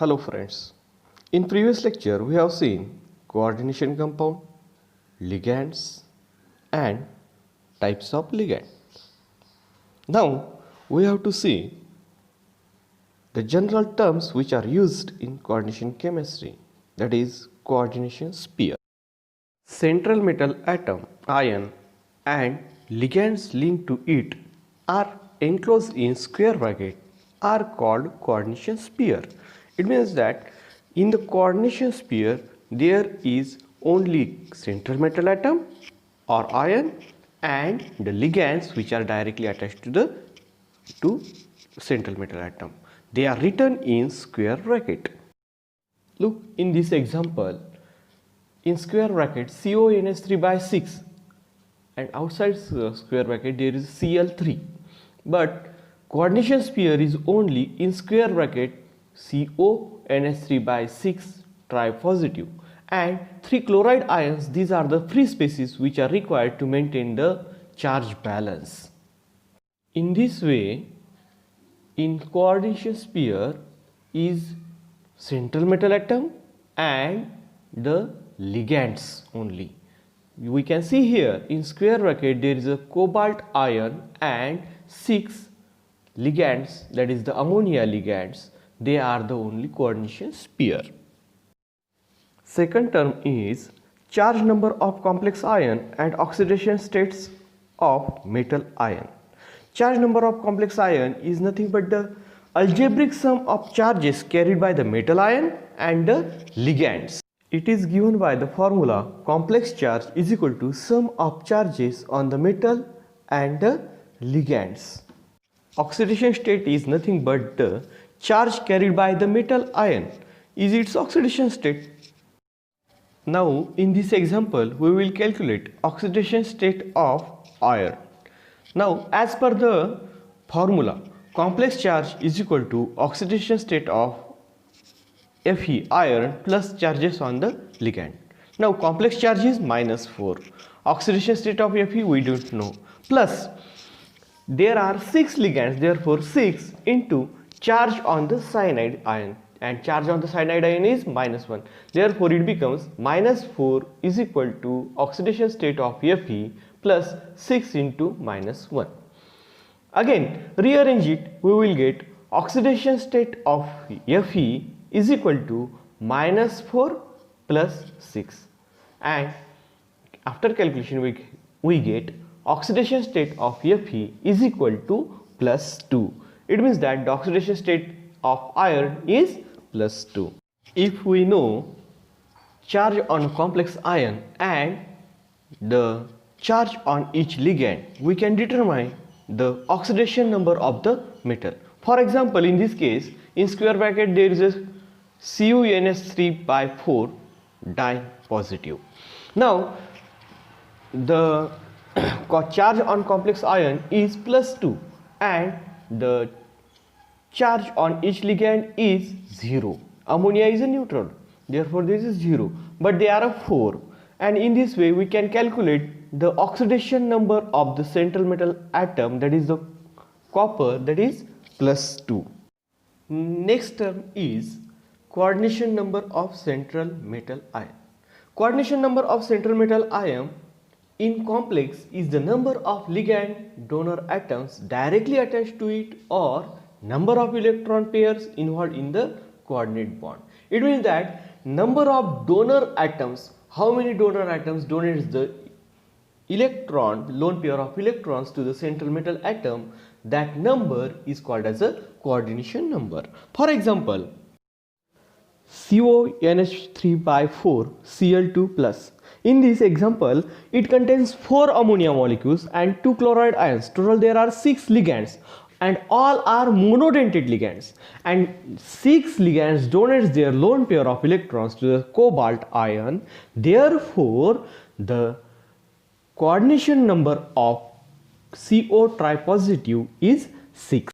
Hello friends. In previous lecture we have seen coordination compound, ligands and types of ligand. Now we have to see the general terms which are used in coordination chemistry, that is coordination sphere. Central metal atom, ion and ligands linked to it are enclosed in square bracket are called coordination sphere. It means that in the coordination sphere there is only central metal atom or ion and the ligands which are directly attached to the central metal atom. They are written in square bracket. Look in this example, in square bracket CONH3 by 6 and outside square bracket there is Cl3, but coordination sphere is only in square bracket CONH3 by 6 tripositive and 3 chloride ions. These are the free spaces which are required to maintain the charge balance. In this way, in coordination sphere is central metal atom and the ligands only. We can see here in square bracket there is a cobalt ion and 6 ligands, that is the ammonia ligands. They are the only coordination sphere. Second term is charge number of complex ion and oxidation states of metal ion. Charge number of complex ion is nothing but the algebraic sum of charges carried by the metal ion and the ligands. It is given by the formula complex charge is equal to sum of charges on the metal and the ligands. Oxidation state is nothing but the charge carried by the metal ion is its oxidation state. Now in this example we will calculate oxidation state of iron. Now as per the formula complex charge is equal to oxidation state of Fe iron plus charges on the ligand. Now complex charge is -4, oxidation state of Fe we don't know, plus there are 6 ligands, therefore 6 into charge on the cyanide ion, and charge on the cyanide ion is -1, therefore it becomes -4 is equal to oxidation state of Fe plus 6 into -1. Again rearrange it, we will get oxidation state of Fe is equal to -4 plus 6, and after calculation we get oxidation state of Fe is equal to +2. It means that the oxidation state of iron is +2. If we know charge on complex ion and the charge on each ligand, we can determine the oxidation number of the metal. For example, in this case, in square bracket there is a CuNH3 by 4 die positive. Now the charge on complex ion is +2 and the charge on each ligand is 0. Ammonia is a neutral, therefore this is 0, but they are a 4, and in this way we can calculate the oxidation number of the central metal atom, that is the copper, that is +2. Next term is coordination number of central metal ion. Coordination number of central metal ion in complex is the number of ligand donor atoms directly attached to it or number of electron pairs involved in the coordinate bond. It means that number of donor atoms, how many donor atoms donates the electron, lone pair of electrons to the central metal atom, that number is called as a coordination number. For example, CONH3 by 4 Cl2 plus. In this example, it contains 4 ammonia molecules and 2 chloride ions. Total there are 6 ligands and all are monodentate ligands, and 6 ligands donates their lone pair of electrons to the cobalt ion. Therefore, the coordination number of CO tripositive is 6.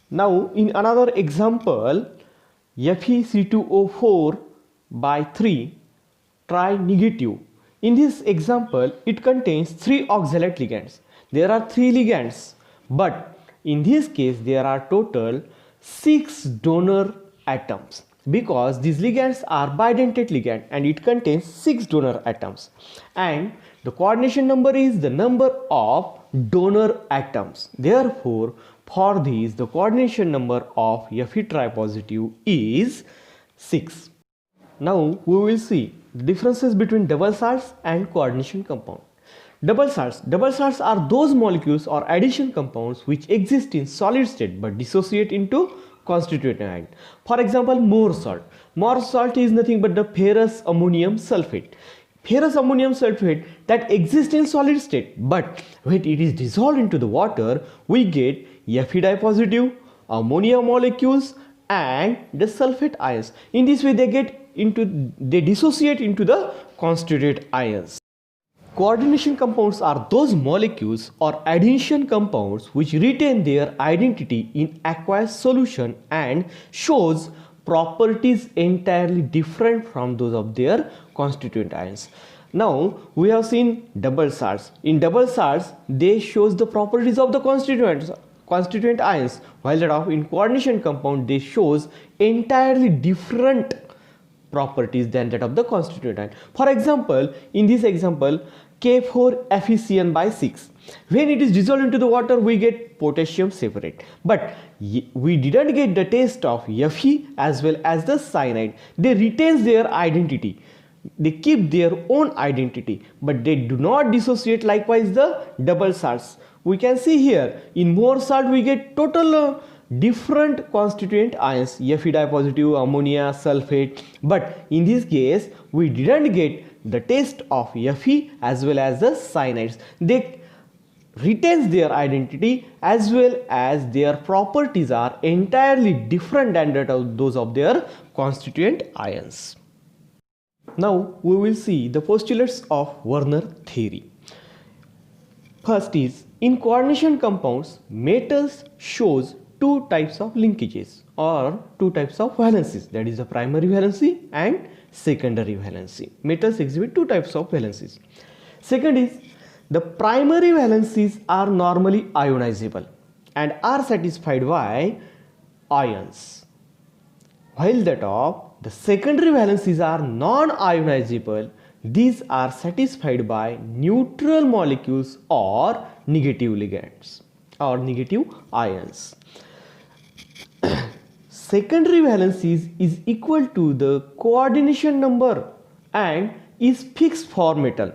Now in another example, FeC2O4 by 3 tri-negative. In this example, it contains 3 oxalate ligands. There are 3 ligands, but in this case there are total 6 donor atoms. because these ligands are bidentate ligand and it contains 6 donor atoms, and the coordination number is the number of donor atoms. Therefore, for these the coordination number of Fe tripositive is 6. Now we will see the differences between double salts and coordination compound. Double salts are those molecules or addition compounds which exist in solid state but dissociate into constituent ion. For example, more salt is nothing but the ferrous ammonium sulfate. Ferrous ammonium sulfate that exists in solid state, but when it is dissolved into the water, we get Fe positive, ammonia molecules and the sulfate ions. In this way they dissociate into the constituent ions. Coordination compounds are those molecules or adhesion compounds which retain their identity in aqueous solution and shows properties entirely different from those of their constituent ions. Now we have seen double salts. In double salts they shows the properties of the constituent ions, while that of in coordination compound they shows entirely different properties than that of the constituent ion. For example, in this example, K4FeCN by 6. When it is dissolved into the water, we get potassium separate. But we didn't get the taste of Fe as well as the cyanide. They retain their identity. They keep their own identity, but they do not dissociate. Likewise, the double salts. We can see here in more salt we get total different constituent ions, Fe positive, ammonia, sulfate, but in this case we didn't get the taste of Fe as well as the cyanides. They retains their identity as well as their properties are entirely different than that of those of their constituent ions. Now we will see the postulates of Werner theory. First is, in coordination compounds, metals shows two types of linkages or two types of valencies, that is the primary valency and secondary valency. Metals exhibit two types of valencies. Second is, the primary valencies are normally ionizable and are satisfied by ions, while that of the secondary valencies are non-ionizable. These are satisfied by neutral molecules or negative ligands or negative ions. Secondary valencies is equal to the coordination number and is fixed for metal,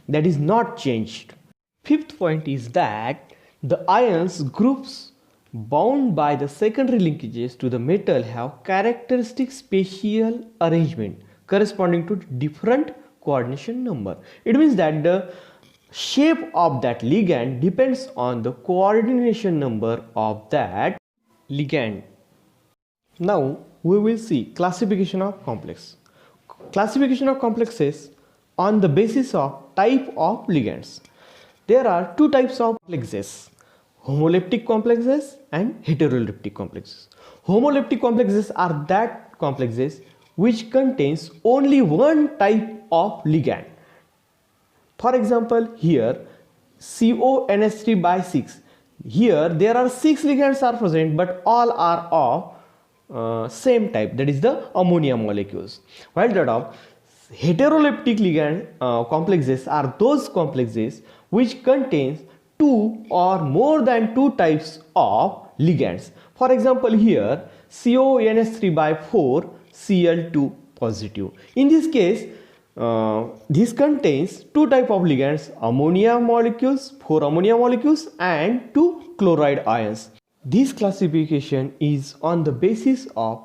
that is not changed. Fifth point is that the ions groups bound by the secondary linkages to the metal have characteristic spatial arrangement corresponding to different coordination number. It means that the shape of that ligand depends on the coordination number of that ligand. Now we will see classification of complex. Classification of complexes on the basis of type of ligands. There are two types of complexes: homoleptic complexes and heteroleptic complexes. Homoleptic complexes are that complexes which contains only one type of ligand. For example, here CONH3 by 6. Here there are 6 ligands are present, but all are of same type, that is the ammonia molecules. While that of heteroleptic ligand complexes are those complexes which contains two or more than two types of ligands. For example, here CONH3 by 4 Cl2 positive. In this case, this contains two type of ligands: ammonia molecules, 4 ammonia molecules and 2 chloride ions. This classification is on the basis of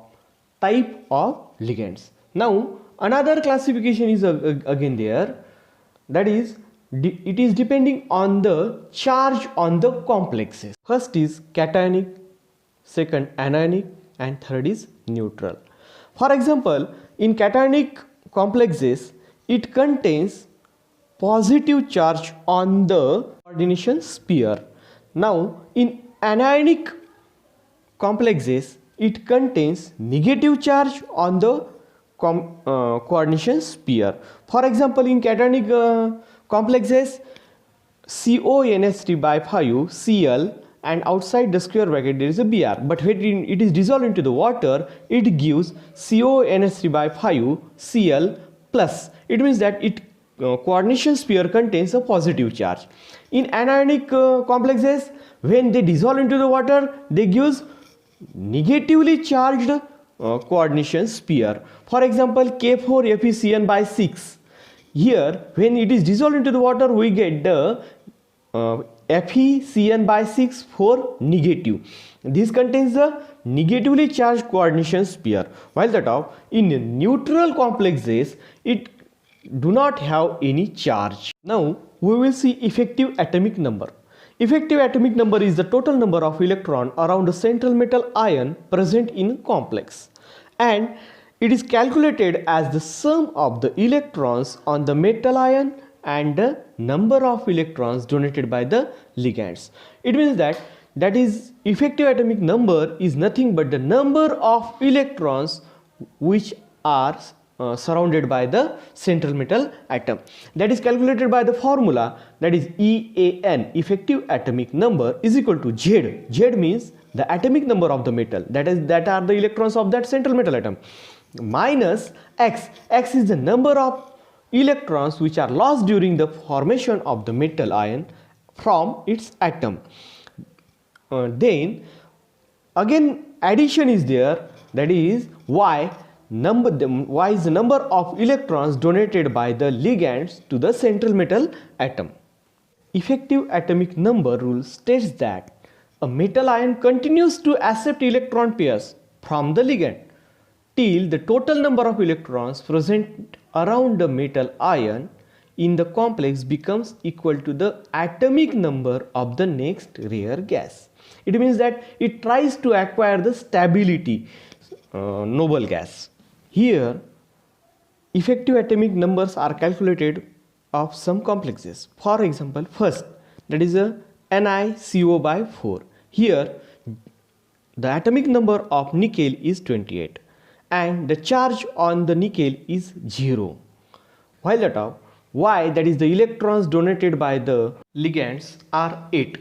type of ligands. Now another classification is again there, that is it is depending on the charge on the complexes. First is cationic, second anionic and third is neutral. For example, in cationic complexes it contains positive charge on the coordination sphere. Now in anionic complexes it contains negative charge on the coordination sphere. For example, in cationic complexes CONH3 by 5 Cl and outside the square bracket there is a Br, but when it is dissolved into the water, it gives CONH3 by 5 Cl plus. It means that it coordination sphere contains a positive charge. In anionic complexes, when they dissolve into the water, they gives negatively charged coordination sphere. For example, K4FeCN by 6. Here, when it is dissolved into the water, we get the FeCN by 6 for negative. This contains the negatively charged coordination sphere, while that of in neutral complexes it do not have any charge. Now we will see effective atomic number. Effective atomic number is the total number of electrons around a central metal ion present in complex, and it is calculated as the sum of the electrons on the metal ion and the number of electrons donated by the ligands. It means that is effective atomic number is nothing but the number of electrons which are surrounded by the central metal atom. That is calculated by the formula, that is EAN, effective atomic number, is equal to Z. Z means the atomic number of the metal, that are the electrons of that central metal atom, minus X. X is the number of electrons which are lost during the formation of the metal ion from its atom. Then again addition is there, that is Y. Y is the number of electrons donated by the ligands to the central metal atom. Effective atomic number rule states that a metal ion continues to accept electron pairs from the ligand till the total number of electrons present around the metal ion in the complex becomes equal to the atomic number of the next rare gas. It means that it tries to acquire the stability, noble gas. Here, effective atomic numbers are calculated of some complexes. For example, first, that is a NiCO by 4. Here, the atomic number of nickel is 28 and the charge on the nickel is 0. While that of Y, that is the electrons donated by the ligands, are 8.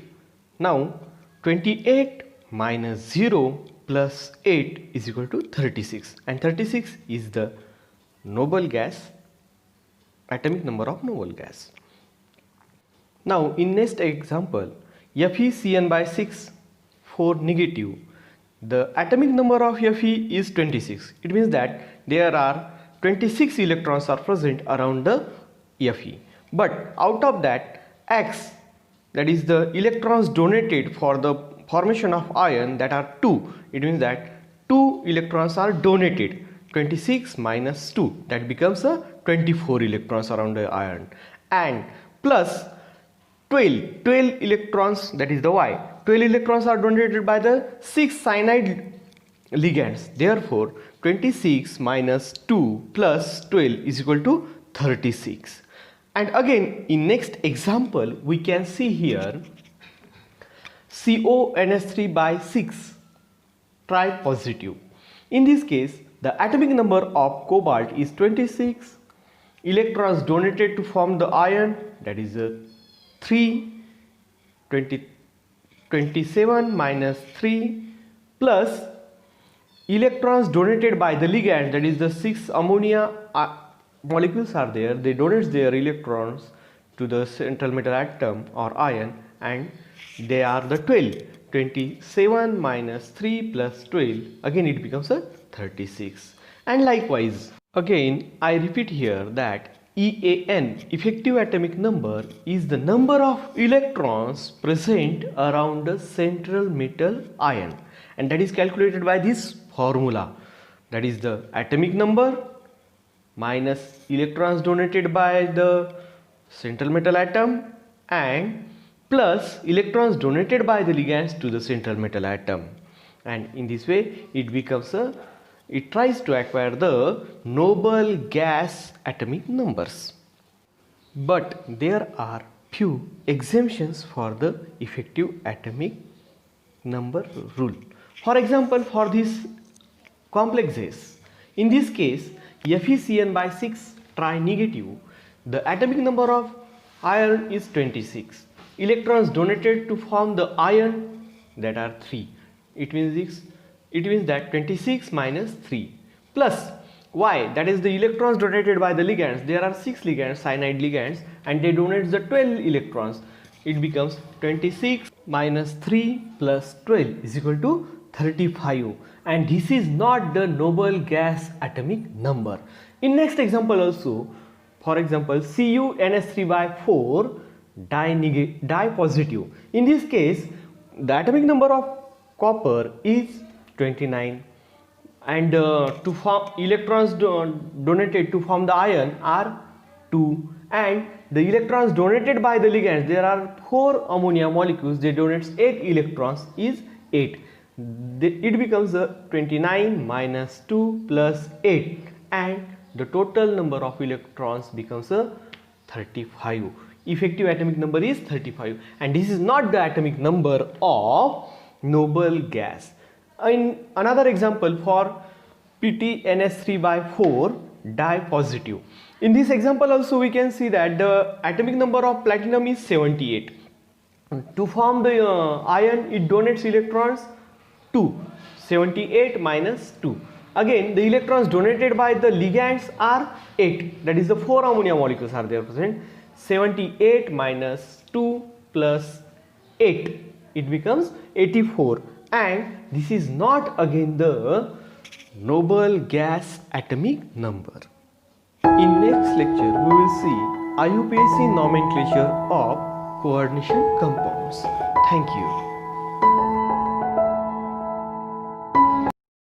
Now, 28 minus 0 plus 8 is equal to 36, and 36 is the noble gas, atomic number of noble gas. Now in next example, FeCN by 6 for negative, the atomic number of Fe is 26. It means that there are 26 electrons are present around the Fe, but out of that X, that is the electrons donated for the formation of ion, that are 2. It means that 2 electrons are donated. 26 minus 2, that becomes a 24 electrons around the ion, and plus 12 electrons, that is the Y. 12 electrons are donated by the 6 cyanide ligands. Therefore 26 minus 2 plus 12 is equal to 36. And again in next example we can see here CONH3 by 6 tripositive. In this case, the atomic number of cobalt is 26. Electrons donated to form the ion, that is 27 minus 3 plus electrons donated by the ligand, that is the 6 ammonia molecules are there. They donate their electrons to the central metal atom or ion, and they are the 12. 27 minus 3 plus 12, again it becomes a 36. And likewise, again I repeat here that EAN, effective atomic number, is the number of electrons present around the central metal ion, and that is calculated by this formula, that is the atomic number minus electrons donated by the central metal atom and plus electrons donated by the ligands to the central metal atom, and in this way it tries to acquire the noble gas atomic numbers. But there are few exemptions for the effective atomic number rule. For example, for these complexes, in this case FeCN by 6 tri-negative, the atomic number of iron is 26. Electrons donated to form the ion that are 3. It means that 26 minus 3 plus why, that is the electrons donated by the ligands. There are 6 ligands, cyanide ligands, and they donate the 12 electrons. It becomes 26 minus 3 plus 12 is equal to 35, and this is not the noble gas atomic number. In next example also, for example, CuNH3 by 4 di positive. In this case, the atomic number of copper is 29, and to form electrons donated to form the ion are 2, and the electrons donated by the ligands, there are 4 ammonia molecules, they donate 8 electrons is 8. It becomes 29 minus 2 plus 8, and the total number of electrons becomes 35. Effective atomic number is 35, and this is not the atomic number of noble gas. In another example, for PtNH3 by 4 di positive. In this example also we can see that the atomic number of platinum is 78. To form the ion, it donates electrons 2. 78 minus 2. Again, the electrons donated by the ligands are 8. That is the 4 ammonia molecules are there present. 78 minus 2 plus 8. It becomes 84. And this is not again the noble gas atomic number. In next lecture, we will see IUPAC nomenclature of coordination compounds. Thank you.